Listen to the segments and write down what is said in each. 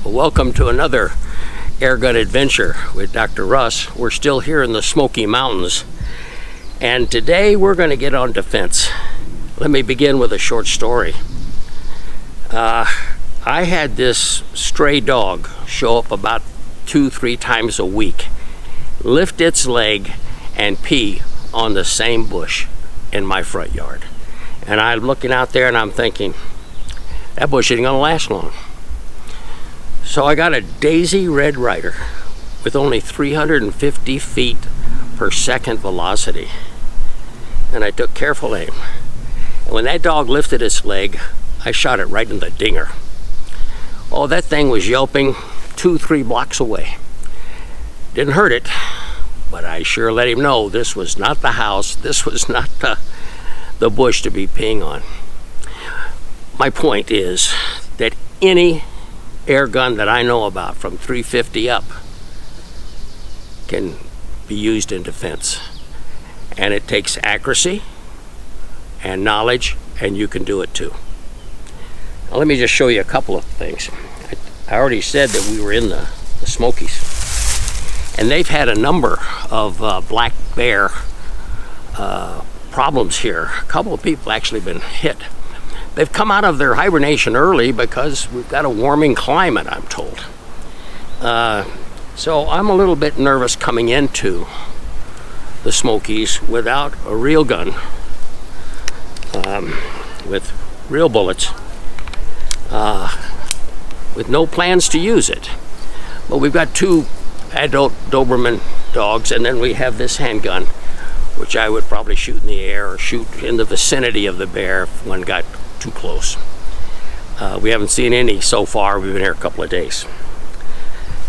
Welcome to another airgun adventure with Dr. Russ. We're still here in the Smoky Mountains, and today we're going to get on defense. Let me begin with a short story. I had this stray dog show up about 2-3 times a week, lift its leg and pee on the same bush in my front yard. And I'm looking out there and I'm thinking, that bush isn't going to last long. So I got a Daisy Red Ryder with only 350 feet per second velocity. And I took careful aim. And when that dog lifted its leg, I shot it right in the dinger. Oh, that thing was yelping 2-3 blocks away. Didn't hurt it, but I sure let him know this was not the house, this was not the bush to be peeing on. My point is that any air gun that I know about from 350 up can be used in defense. And it takes accuracy and knowledge, and you can do it too. Now, let me just show you a couple of things. I already said that we were in the Smokies, and they've had a number of black bear problems here. A couple of people actually been hit. They've come out of their hibernation early because we've got a warming climate, I'm told. So I'm a little bit nervous coming into the Smokies without a real gun, with real bullets, with no plans to use it. But we've got 2 adult Doberman dogs, and then we have this handgun, which I would probably shoot in the air or shoot in the vicinity of the bear if one got too close. We haven't seen any so far. We've been here a couple of days.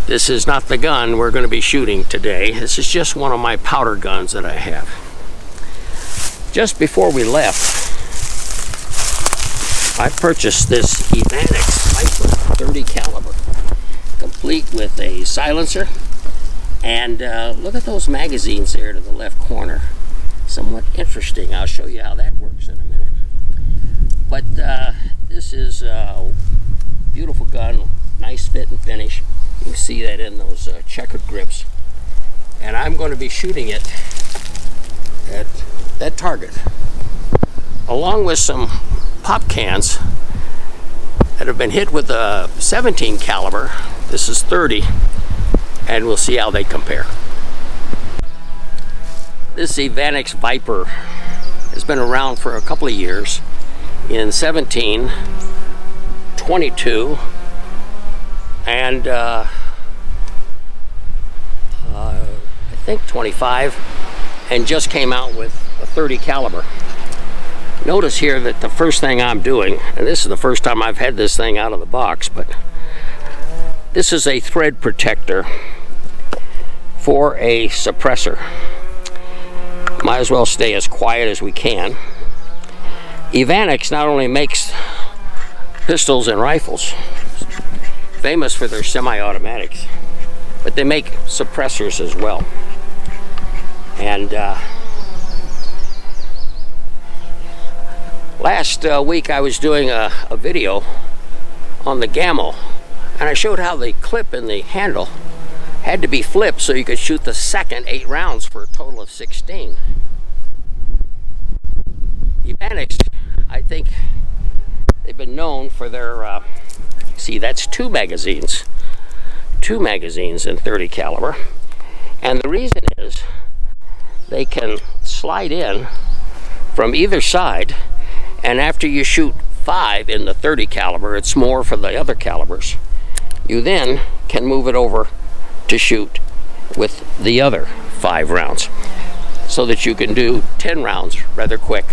This is not the gun we're going to be shooting today. This is just one of my powder guns that I have. Just before we left, I purchased this Evanix 30 caliber, complete with a silencer. And look at those magazines there to the left corner. Somewhat interesting. I'll show you how that works in a minute. But this is a beautiful gun, nice fit and finish. You can see that in those checkered grips. And I'm going to be shooting it at that target, along with some pop cans that have been hit with a 17 caliber. This is 30, and we'll see how they compare. This Evanix Viper has been around for a couple of years. In 17, 22, and I think 25, and just came out with a 30 caliber. Notice here that the first thing I'm doing, and this is the first time I've had this thing out of the box, but this is a thread protector for a suppressor. Might as well stay as quiet as we can. Evanix not only makes pistols and rifles, famous for their semi-automatics, but they make suppressors as well. And last week I was doing a video on the Gammo, and I showed how the clip in the handle had to be flipped so you could shoot the second 8 rounds for a total of 16. Evanix, I think they've been known for their, see, that's 2 magazines in 30 caliber. And the reason is they can slide in from either side, and after you shoot 5 in the 30 caliber, it's more for the other calibers. You then can move it over to shoot with the other 5 rounds, so that you can do 10 rounds rather quick.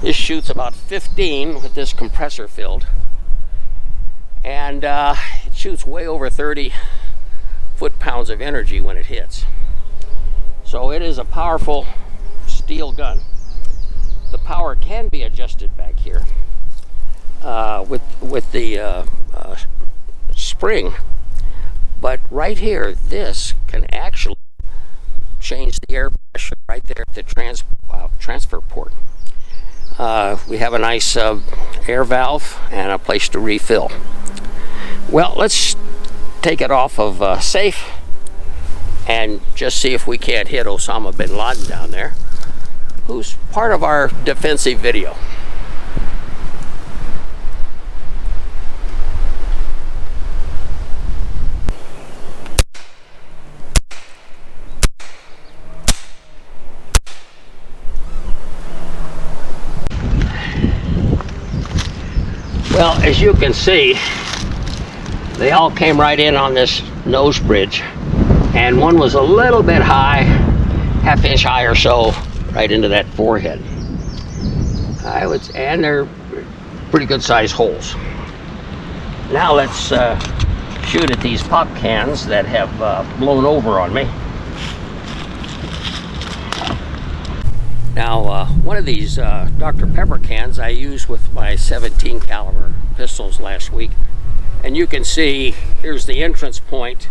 This shoots about 15 with this compressor filled, and it shoots way over 30 foot-pounds of energy when it hits. So it is a powerful steel gun. The power can be adjusted back here with the spring, but right here, this can actually change the air pressure right there at the transfer port. We have a nice air valve and a place to refill. Well, let's take it off of safe and just see if we can't hit Osama bin Laden down there, who's part of our defensive video. Well, as you can see, they all came right in on this nose bridge, and one was a little bit high, half-inch high or so, right into that forehead. And they're pretty good sized holes. Now let's shoot at these pop cans that have blown over on me. Now, one of these Dr. Pepper cans I used with my 17 caliber pistols last week. And you can see, here's the entrance point,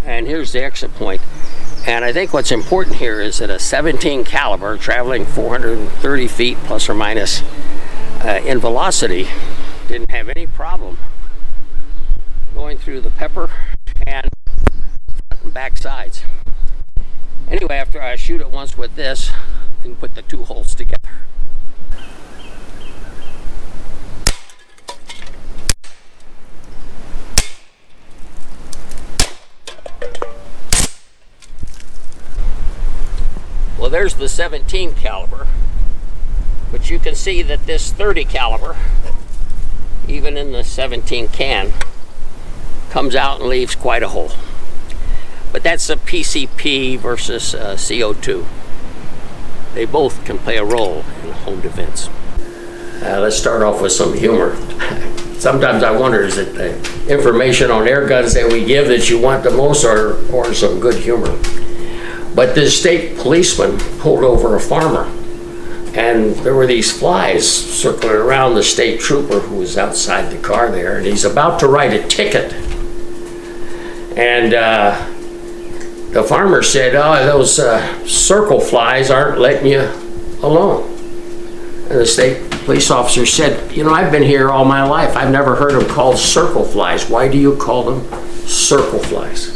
and here's the exit point. And I think what's important here is that a 17 caliber traveling 430 feet plus or minus in velocity didn't have any problem going through the pepper and front and back sides. Anyway, after I shoot it once with this, I can put the two holes together. Well, there's the 17 caliber, but you can see that this 30 caliber, even in the 17 can, comes out and leaves quite a hole. But that's a PCP versus CO2. They both can play a role in home defense. Let's start off with some humor. Sometimes I wonder, is it the information on air guns that we give that you want the most, or some good humor? But this state policeman pulled over a farmer, and there were these flies circling around the state trooper who was outside the car there, and he's about to write a ticket. And the farmer said, "Oh, those circle flies aren't letting you alone." And the state police officer said, "You know, I've been here all my life. I've never heard them called circle flies. Why do you call them circle flies?"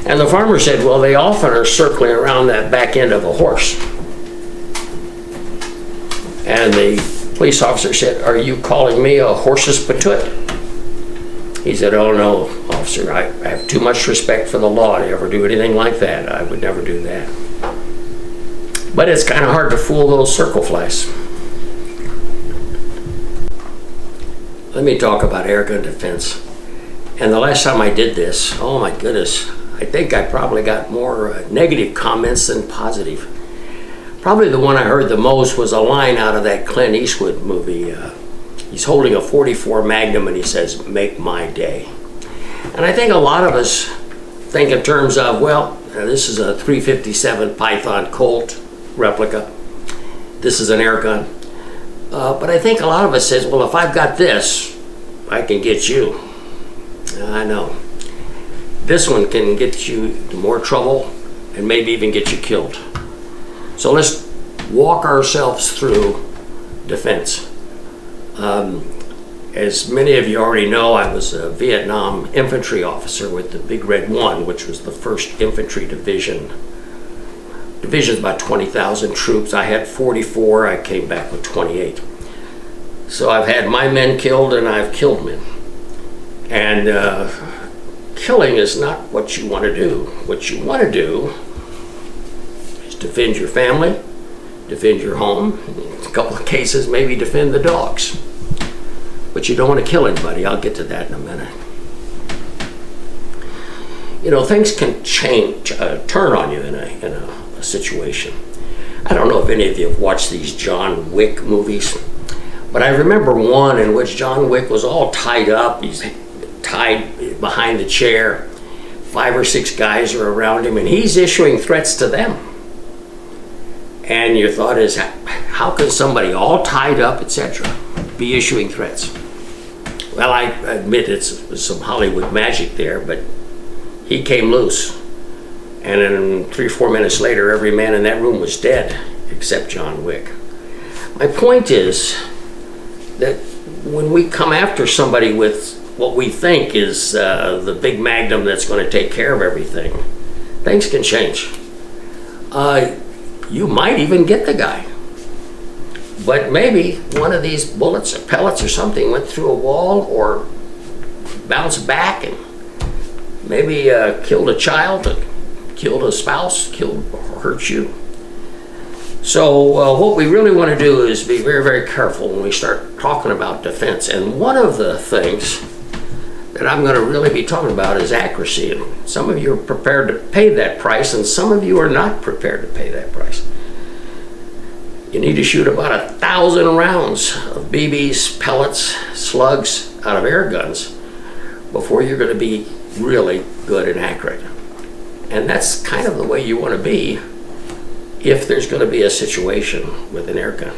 And the farmer said, "Well, they often are circling around that back end of a horse." And the police officer said, "Are you calling me a horse's patoot?" He said, "Oh no, officer, I have too much respect for the law to ever do anything like that. I would never do that." But it's kind of hard to fool those circle flies. Let me talk about airgun defense. And the last time I did this, oh my goodness, I think I probably got more negative comments than positive. Probably the one I heard the most was a line out of that Clint Eastwood movie. He's holding a .44 Magnum and he says, "Make my day." And I think a lot of us think in terms of, well, this is a .357 Python Colt replica. This is an air gun. But I think a lot of us says, well, if I've got this, I can get you. I know. This one can get you into more trouble and maybe even get you killed. So let's walk ourselves through defense. As many of you already know, I was a Vietnam infantry officer with the Big Red 1, which was the 1st Infantry Division. Division's about 20,000 troops. I had 44. I came back with 28. So I've had my men killed and I've killed men. And killing is not what you want to do. What you want to do is defend your family, defend your home, in a couple of cases maybe defend the dogs. But you don't want to kill anybody. I'll get to that in a minute. You know, things can change, turn on you in a situation. I don't know if any of you have watched these John Wick movies, but I remember one in which John Wick was all tied up. He's tied behind the chair. 5 or 6 guys are around him, and he's issuing threats to them. And your thought is, how can somebody all tied up, etc., be issuing threats? Well, I admit it's some Hollywood magic there, but he came loose. And then 3 or 4 minutes later, every man in that room was dead, except John Wick. My point is that when we come after somebody with what we think is the big magnum that's going to take care of everything, things can change. You might even get the guy. But maybe one of these bullets or pellets or something went through a wall or bounced back and maybe killed a child, killed a spouse, killed or hurt you. So what we really want to do is be very, very careful when we start talking about defense. And one of the things that I'm going to really be talking about is accuracy. And some of you are prepared to pay that price, and some of you are not prepared to pay that price. You need to shoot about 1,000 rounds of BBs, pellets, slugs out of air guns before you're going to be really good and accurate. And that's kind of the way you want to be if there's going to be a situation with an air gun.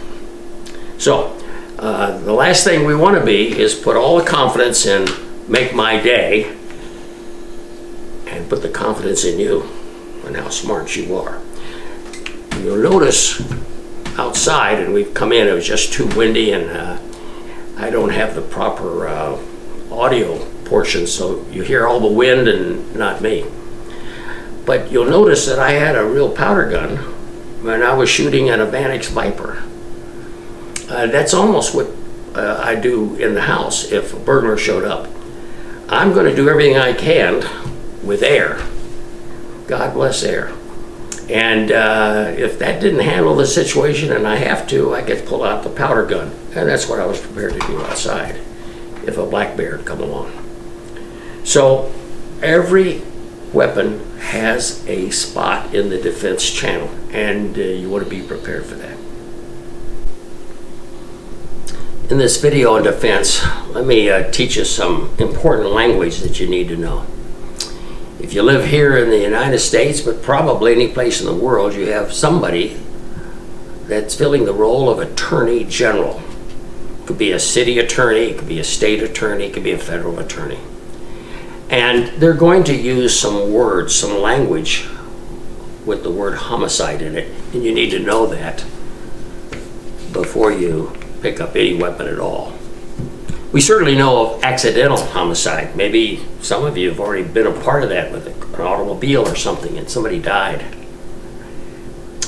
So the last thing we want to be is put all the confidence in make my day and put the confidence in you and how smart you are. You'll notice outside, and we've come in, it was just too windy, and I don't have the proper audio portion, so you hear all the wind and not me. But you'll notice that I had a real powder gun when I was shooting an Evanix Viper. That's almost what I do in the house if a burglar showed up. I'm going to do everything I can with air. God bless air. And if that didn't handle the situation and I have to, I could pull out the powder gun. And that's what I was prepared to do outside if a black bear had come along. So every weapon has a spot in the defense channel, and you want to be prepared for that. In this video on defense, let me teach you some important language that you need to know. If you live here in the United States, but probably any place in the world, you have somebody that's filling the role of attorney general. It could be a city attorney, it could be a state attorney, it could be a federal attorney. And they're going to use some words, some language with the word homicide in it, and you need to know that before you pick up any weapon at all. We certainly know of accidental homicide. Maybe some of you have already been a part of that with an automobile or something and somebody died.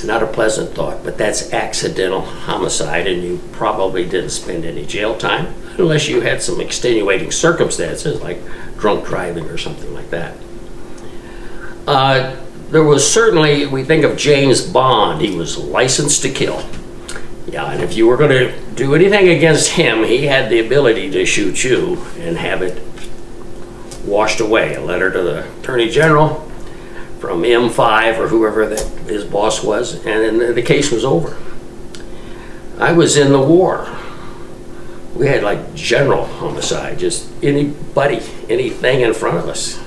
Not a pleasant thought, but that's accidental homicide, and you probably didn't spend any jail time unless you had some extenuating circumstances like drunk driving or something like that. There was certainly, we think of James Bond, he was licensed to kill. Yeah, and if you were going to do anything against him, he had the ability to shoot you and have it washed away. A letter to the Attorney General from M5 or whoever that his boss was, and then the case was over. I was in the war. We had like general homicide, just anybody, anything in front of us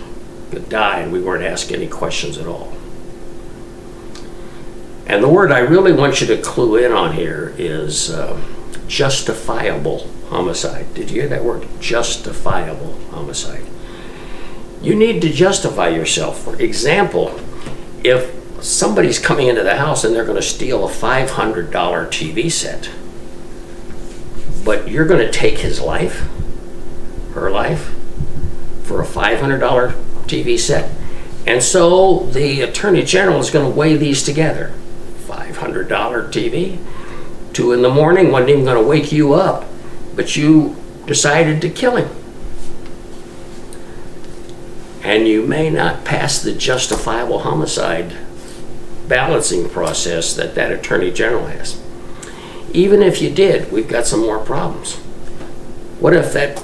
could die, and we weren't asking any questions at all. And the word I really want you to clue in on here is justifiable homicide. Did you hear that word? Justifiable homicide. You need to justify yourself. For example, if somebody's coming into the house and they're going to steal a $500 TV set, but you're going to take his life, her life, for a $500 TV set, and so the Attorney General is going to weigh these together. $500 TV, 2 in the morning, wasn't even going to wake you up, but you decided to kill him. And you may not pass the justifiable homicide balancing process that Attorney General has. Even if you did, we've got some more problems. What if that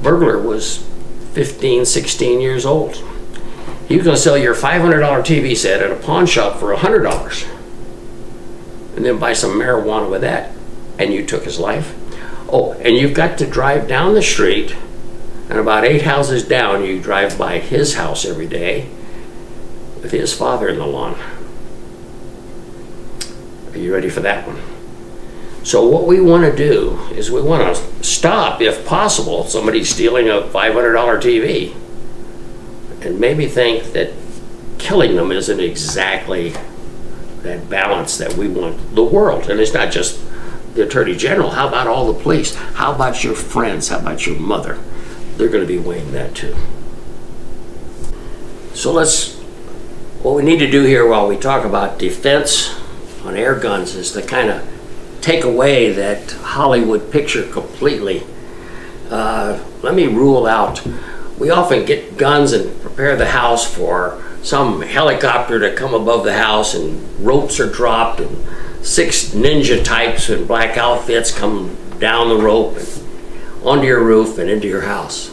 burglar was 15, 16 years old? He was going to sell your $500 TV set at a pawn shop for $100 and then buy some marijuana with that, and you took his life. Oh, and you've got to drive down the street, and about 8 houses down, you drive by his house every day with his father in the lawn. Are you ready for that one? So what we want to do is we want to stop, if possible, somebody stealing a $500 TV, and maybe think that killing them isn't exactly that balance that we want the world. And it's not just the Attorney General. How about all the police? How about your friends? How about your mother? they're going to be weighing that too. So what we need to do here while we talk about defense on air guns is to kind of take away that Hollywood picture completely. Let me rule out, we often get guns and prepare the house for some helicopter to come above the house, and ropes are dropped, and 6 ninja types in black outfits come down the rope and onto your roof and into your house.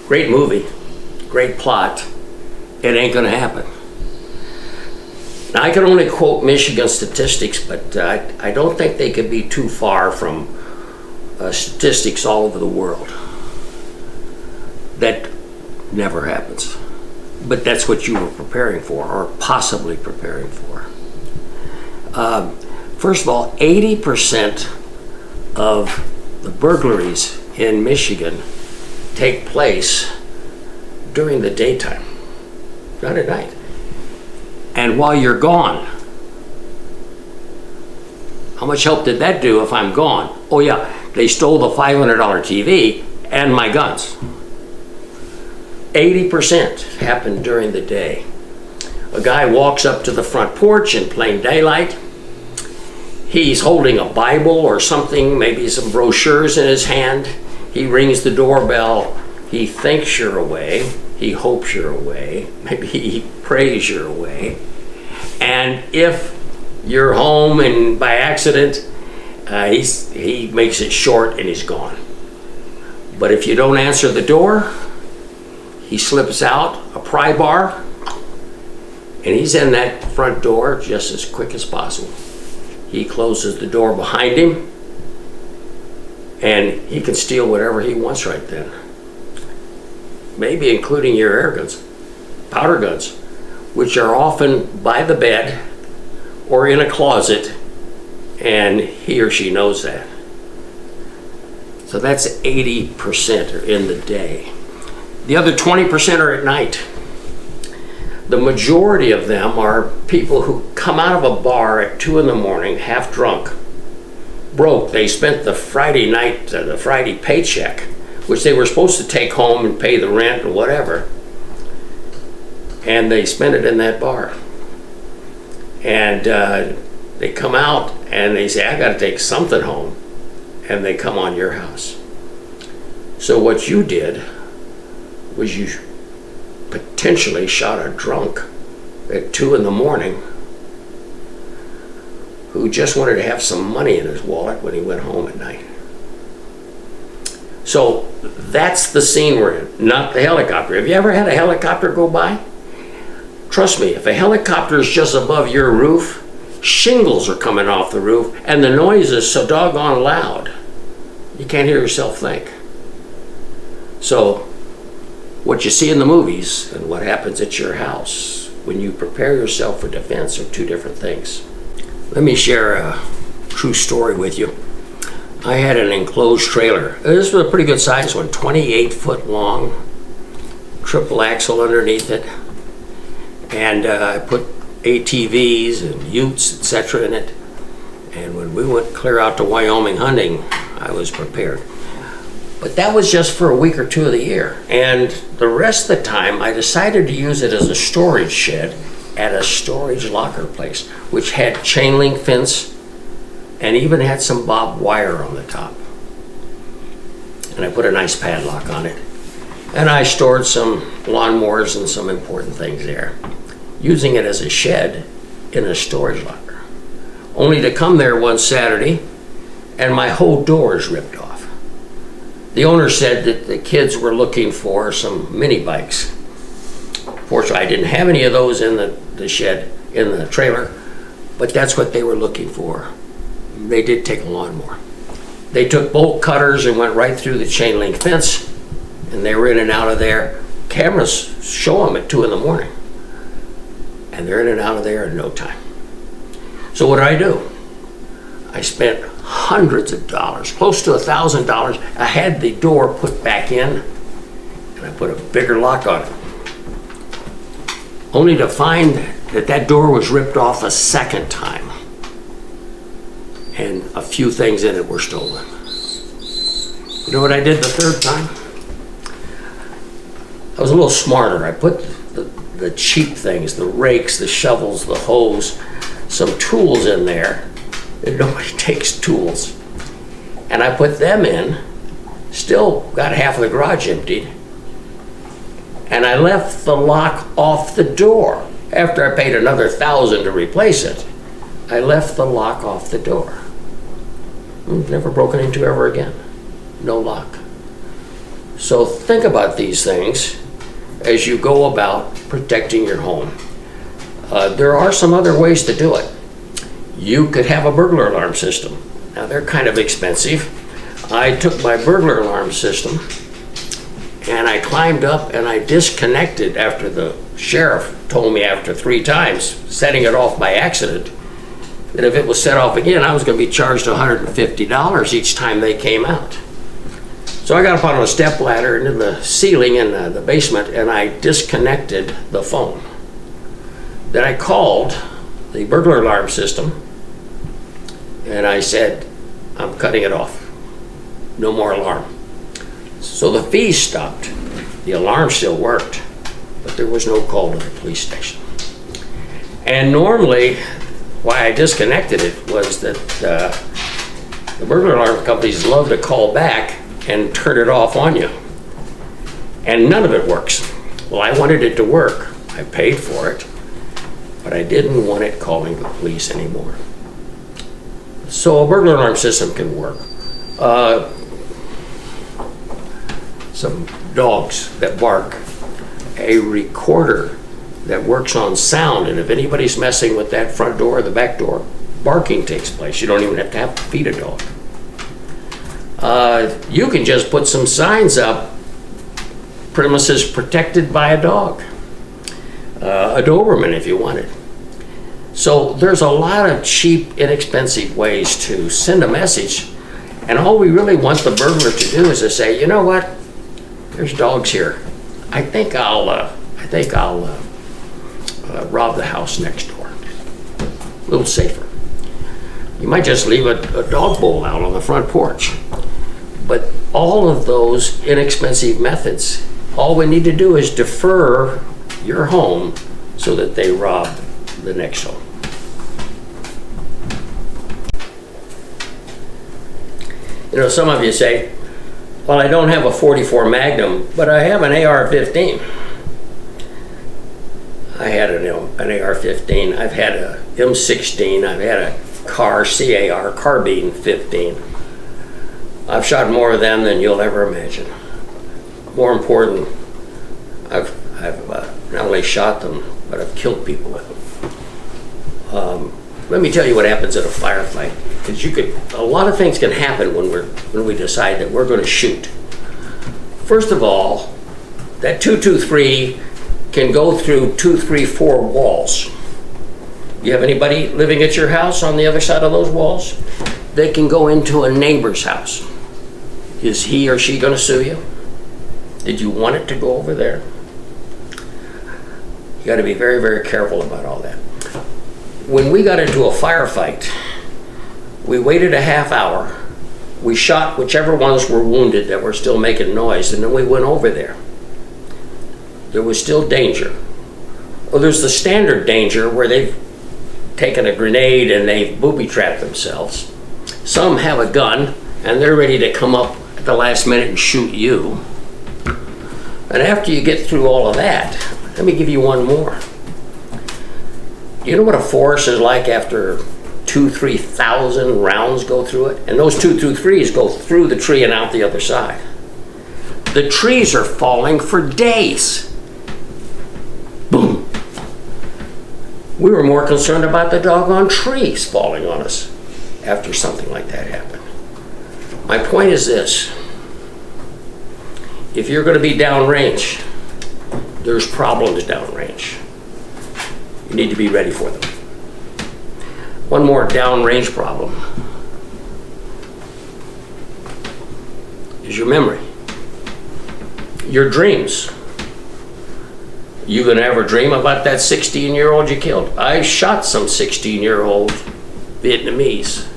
Great movie, great plot. It ain't gonna happen. Now, I can only quote Michigan statistics, but I don't think they could be too far from statistics all over the world. That never happens. But that's what you were preparing for, or possibly preparing for. First of all, 80% of the burglaries in Michigan take place during the daytime, not at night. And while you're gone. How much help did that do if I'm gone? Oh yeah, they stole the $500 TV and my guns. 80% happened during the day. A guy walks up to the front porch in plain daylight. He's holding a Bible or something, maybe some brochures in his hand. He rings the doorbell. He thinks you're away. He hopes you're away. Maybe he prays you're away. And if you're home and by accident, he makes it short and he's gone. But if you don't answer the door, he slips out a pry bar and he's in that front door just as quick as possible. He closes the door behind him and he can steal whatever he wants right then. Maybe including your air guns, powder guns, which are often by the bed or in a closet, and he or she knows that. So that's 80% are in the day. The other 20% are at night. The majority of them are people who come out of a bar at 2 in the morning, half drunk, broke. They spent the Friday night, the Friday paycheck, which they were supposed to take home and pay the rent or whatever, and they spent it in that bar. And they come out and they say, I got to take something home, and they come on your house. So what you did was you potentially shot a drunk at 2 in the morning who just wanted to have some money in his wallet when he went home at night. So that's the scene we're in, not the helicopter. Have you ever had a helicopter go by? Trust me, if a helicopter is just above your roof, shingles are coming off the roof and the noise is so doggone loud, you can't hear yourself think. So what you see in the movies and what happens at your house when you prepare yourself for defense are two different things. Let me share a true story with you. I had an enclosed trailer. This was a pretty good size one, 28 foot long, triple axle underneath it. And I put ATVs and utes, etc. in it. And when we went clear out to Wyoming hunting, I was prepared. But that was just for a week or two of the year. And the rest of the time, I decided to use it as a storage shed at a storage locker place, which had chain link fence and even had some barbed wire on the top. And I put a nice padlock on it. And I stored some lawnmowers and some important things there, using it as a shed in a storage locker. Only to come there one Saturday and my whole door is ripped off. The owner said that the kids were looking for some mini bikes. Fortunately, I didn't have any of those in the shed, in the trailer, but that's what they were looking for. They did take a lawnmower. They took bolt cutters and went right through the chain link fence, and they were in and out of there. Cameras show them at 2 in the morning, and they're in and out of there in no time. So what do? I spent hundreds of dollars, close to $1,000. I had the door put back in, and I put a bigger lock on it, only to find that that door was ripped off a second time, and a few things in it were stolen. You know what I did the third time? I was a little smarter. I put the cheap things, the rakes, the shovels, the hose, some tools in there. And nobody takes tools. And I put them in, still got half of the garage emptied, and I left the lock off the door. After I paid another $1,000 to replace it, I left the lock off the door. Never broken into ever again. No lock. So think about these things as you go about protecting your home. There are some other ways to do it. You could have a burglar alarm system. Now they're kind of expensive. I took my burglar alarm system and I climbed up and I disconnected after the sheriff told me after 3 times, setting it off by accident, that if it was set off again, I was going to be charged $150 each time they came out. So I got up on a step ladder into the ceiling in the basement and I disconnected the phone. Then I called the burglar alarm system and I said, I'm cutting it off. No more alarm. So the fees stopped. The alarm still worked, but there was no call to the police station. And normally, why I disconnected it was that the burglar alarm companies love to call back and turn it off on you. And none of it works. Well, I wanted it to work. I paid for it, but I didn't want it calling the police anymore. So a burglar alarm system can work. Some dogs that bark, a recorder that works on sound, and if anybody's messing with that front door or the back door, barking takes place. You don't even have to feed a dog. You can just put some signs up, premises protected by a dog, a Doberman if you wanted. So there's a lot of cheap, inexpensive ways to send a message, and all we really want the burglar to do is to say, you know what, there's dogs here. I think I'll rob the house next door. A little safer. You might just leave a dog bowl out on the front porch. But all of those inexpensive methods, all we need to do is defer your home so that they rob the next home. You know, some of you say, well, I don't have a .44 Magnum, but I have an AR-15. I had an AR-15. I've had a M16. I've had a CAR carbine 15. I've shot more of them than you'll ever imagine. More important, I've not only shot them, but I've killed people with them. Let me tell you what happens at a firefight. Because a lot of things can happen when we decide that we're going to shoot. First of all, that 223 can go through 2, 3, 4 walls. You have anybody living at your house on the other side of those walls? They can go into a neighbor's house. Is he or she going to sue you? Did you want it to go over there? You got to be very, very careful about all that. When we got into a firefight, we waited a half hour. We shot whichever ones were wounded that were still making noise, and then we went over there. There was still danger. Well, there's the standard danger where they've taken a grenade and they've booby-trapped themselves. Some have a gun, and they're ready to come up at the last minute and shoot you. And after you get through all of that, let me give you one more. You know what a forest is like after 2,000-3,000 rounds go through it? And those 223s go through the tree and out the other side. The trees are falling for days. Boom. We were more concerned about the doggone trees falling on us after something like that happened. My point is this. If you're going to be downrange, there's problems downrange. You need to be ready for them. One more downrange problem is your memory. Your dreams. You gonna ever dream about that 16-year-old you killed? I shot some 16-year-old Vietnamese.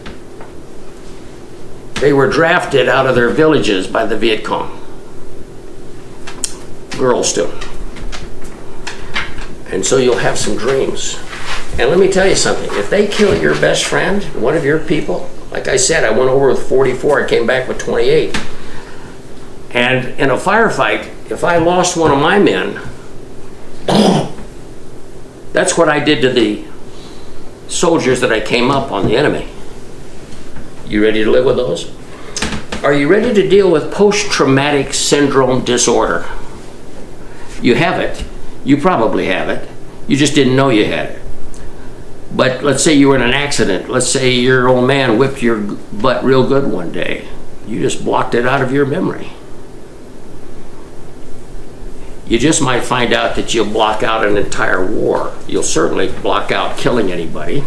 They were drafted out of their villages by the Viet Cong. girls do. And so you'll have some dreams. And let me tell you something, if they kill your best friend, one of your people, like I said, I went over with 44, I came back with 28. And in a firefight, if I lost one of my men, that's what I did to the soldiers that I came up on the enemy. You ready to live with those? Are you ready to deal with post-traumatic syndrome disorder? You have it. You probably have it. You just didn't know you had it. But let's say you were in an accident. Let's say your old man whipped your butt real good one day. You just blocked it out of your memory. You just might find out that you'll block out an entire war. You'll certainly block out killing anybody.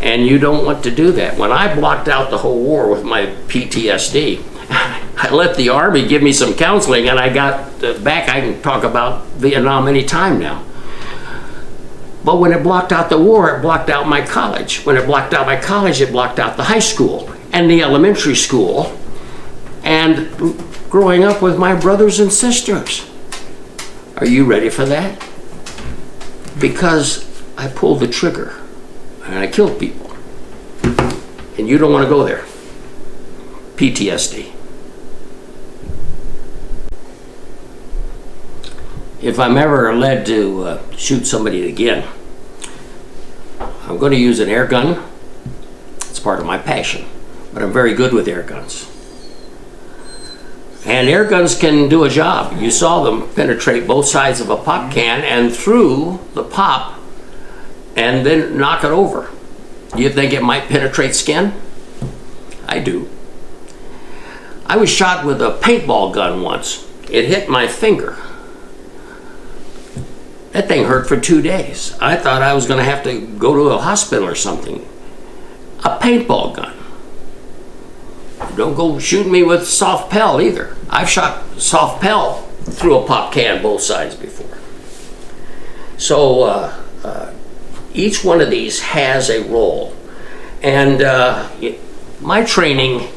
And you don't want to do that. When I blocked out the whole war with my PTSD, I let the Army give me some counseling, and I got back. I can talk about Vietnam anytime now. But when it blocked out the war, it blocked out my college. When it blocked out my college, it blocked out the high school and the elementary school and growing up with my brothers and sisters. Are you ready for that? Because I pulled the trigger and I killed people. And you don't want to go there. PTSD. If I'm ever led to shoot somebody again, I'm going to use an air gun. It's part of my passion, but I'm very good with air guns. And air guns can do a job. You saw them penetrate both sides of a pop can and through the pop and then knock it over. You think it might penetrate skin? I do. I was shot with a paintball gun once. It hit my finger. That thing hurt for 2 days. I thought I was going to have to go to a hospital or something. A paintball gun. Don't go shooting me with soft pel either. I've shot soft pel through a pop can both sides before. So each one of these has a role. And my training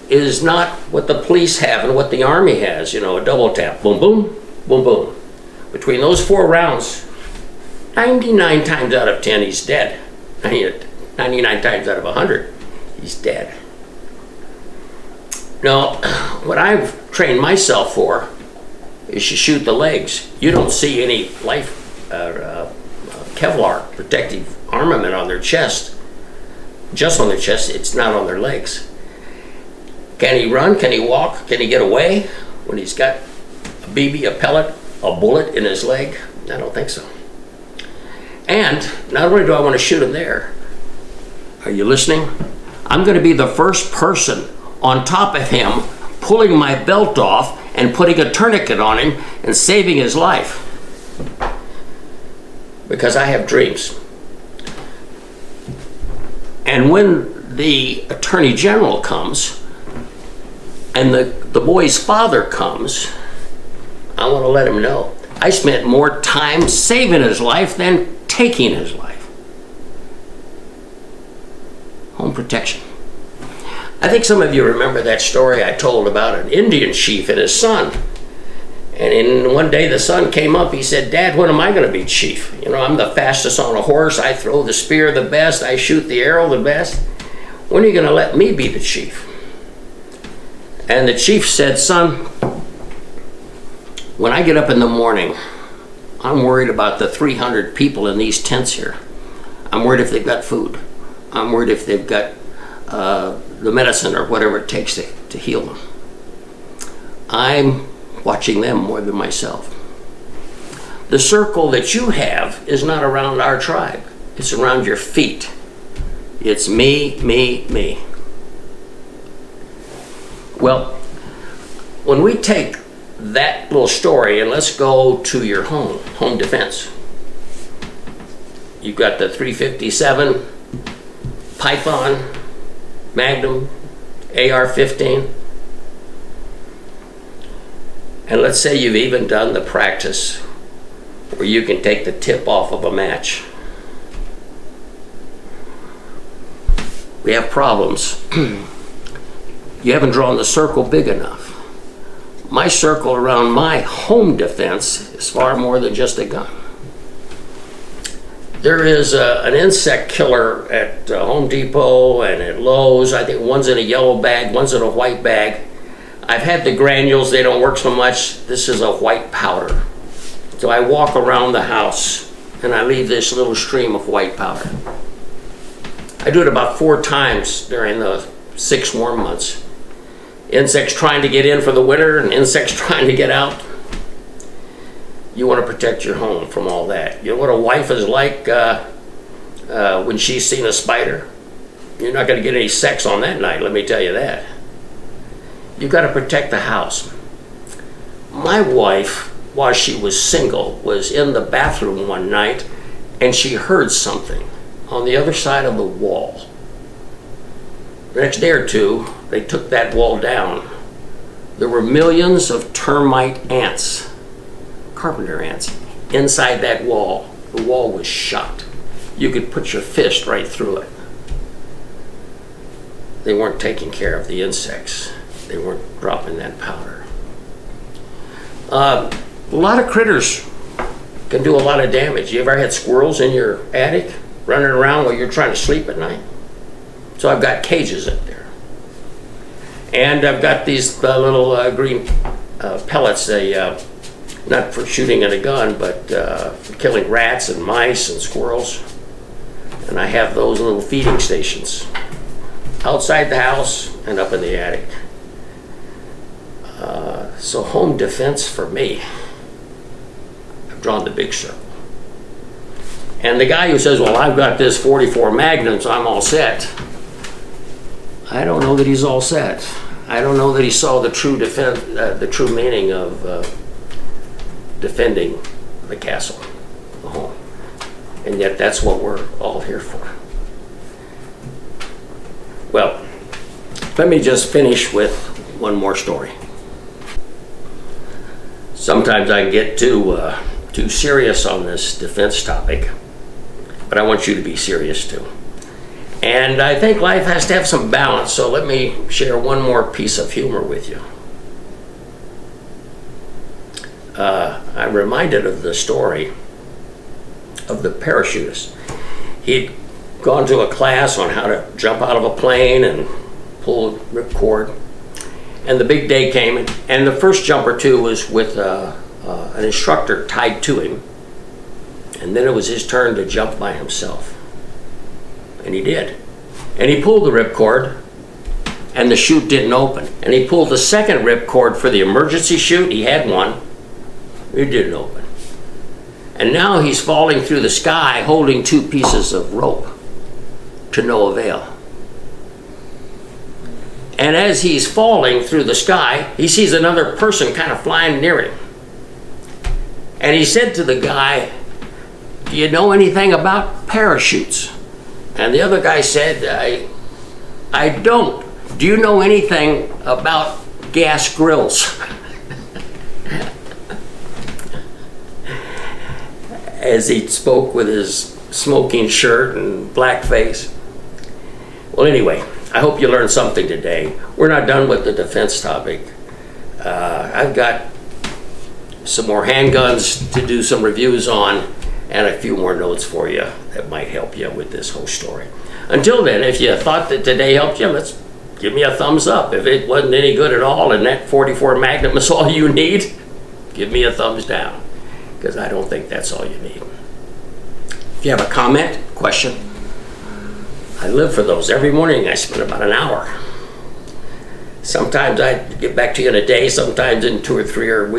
is not what the police have and what the Army has, you know, a double tap. Boom, boom, boom, boom. Between those 4 rounds, 99 times out of 10, he's dead. 99 times out of 100, he's dead. Now, what I've trained myself for is to shoot the legs. You don't see any life Kevlar protective armament on their chest. Just on their chest, it's not on their legs. Can he run? Can he walk? Can he get away when he's got a BB, a pellet, a bullet in his leg? I don't think so. And not only do I want to shoot him there, are you listening? I'm going to be the first person on top of him, pulling my belt off and putting a tourniquet on him and saving his life. Because I have dreams. And when the Attorney General comes and the boy's father comes, I want to let him know I spent more time saving his life than taking his life. Home protection. I think some of you remember that story I told about an Indian chief and his son. And one day the son came up, he said, "Dad, when am I going to be chief? You know, I'm the fastest on a horse, I throw the spear the best, I shoot the arrow the best. When are you going to let me be the chief?" And the chief said, "Son, when I get up in the morning, I'm worried about the 300 people in these tents here. I'm worried if they've got food. I'm worried if they've got the medicine or whatever it takes to heal them. I'm watching them more than myself. The circle that you have is not around our tribe. It's around your feet. It's me, me, me." Well, when we take that little story and let's go to your home defense. You've got the 357, Python, Magnum, AR-15. And let's say you've even done the practice where you can take the tip off of a match. We have problems. You haven't drawn the circle big enough. my circle around my home defense is far more than just a gun. There is an insect killer at Home Depot and at Lowe's. I think one's in a yellow bag, one's in a white bag. I've had the granules, they don't work so much. This is a white powder. So I walk around the house and I leave this little stream of white powder. I do it about 4 times during the 6 warm months. Insects trying to get in for the winter and insects trying to get out. You want to protect your home from all that. You know what a wife is like when she's seen a spider? You're not going to get any sex on that night, let me tell you that. You've got to protect the house. My wife, while she was single, was in the bathroom one night and she heard something on the other side of the wall. The next day or two, they took that wall down. There were millions of termite ants, carpenter ants, inside that wall. The wall was shot. You could put your fist right through it. They weren't taking care of the insects. They weren't dropping that powder. A lot of critters can do a lot of damage. You ever had squirrels in your attic running around while you're trying to sleep at night? So I've got cages up there. And I've got these little green pellets, not for shooting at a gun, but for killing rats and mice and squirrels. And I have those little feeding stations outside the house and up in the attic. So home defense for me, I've drawn the big circle. And the guy who says, well, I've got this 44 Magnum, so I'm all set. I don't know that he's all set. I don't know that he saw the true the true meaning of defending the castle, the home. And yet that's what we're all here for. Well, let me just finish with one more story. Sometimes I get too serious on this defense topic, but I want you to be serious too. And I think life has to have some balance, so let me share one more piece of humor with you. I'm reminded of the story of the parachutist. He'd gone to a class on how to jump out of a plane and pull ripcord. And the big day came, and the first jump or two was with an instructor tied to him. And then it was his turn to jump by himself. And he did. And he pulled the ripcord, and the chute didn't open. And he pulled the second ripcord for the emergency chute. He had one. It didn't open. And now he's falling through the sky holding 2 pieces of rope to no avail. And as he's falling through the sky, he sees another person kind of flying near him. And he said to the guy, do you know anything about parachutes? And the other guy said, I don't. Do you know anything about gas grills? As he spoke with his smoking shirt and black face. Well, anyway, I hope you learned something today. We're not done with the defense topic. I've got some more handguns to do some reviews on and a few more notes for you that might help you with this whole story. Until then, if you thought that today helped you, let's give me a thumbs up. If it wasn't any good at all and that 44 Magnum is all you need, give me a thumbs down, because I don't think that's all you need. If you have a comment, question, I live for those. Every morning I spend about an hour. Sometimes I get back to you in a day, sometimes in 2 or 3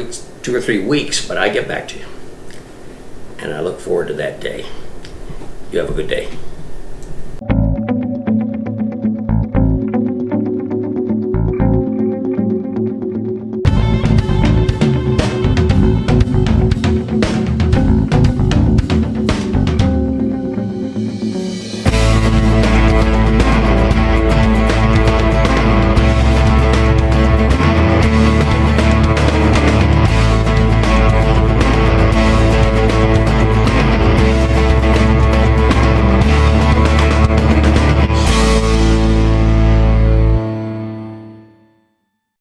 weeks, but I get back to you. And I look forward to that day. You have a good day.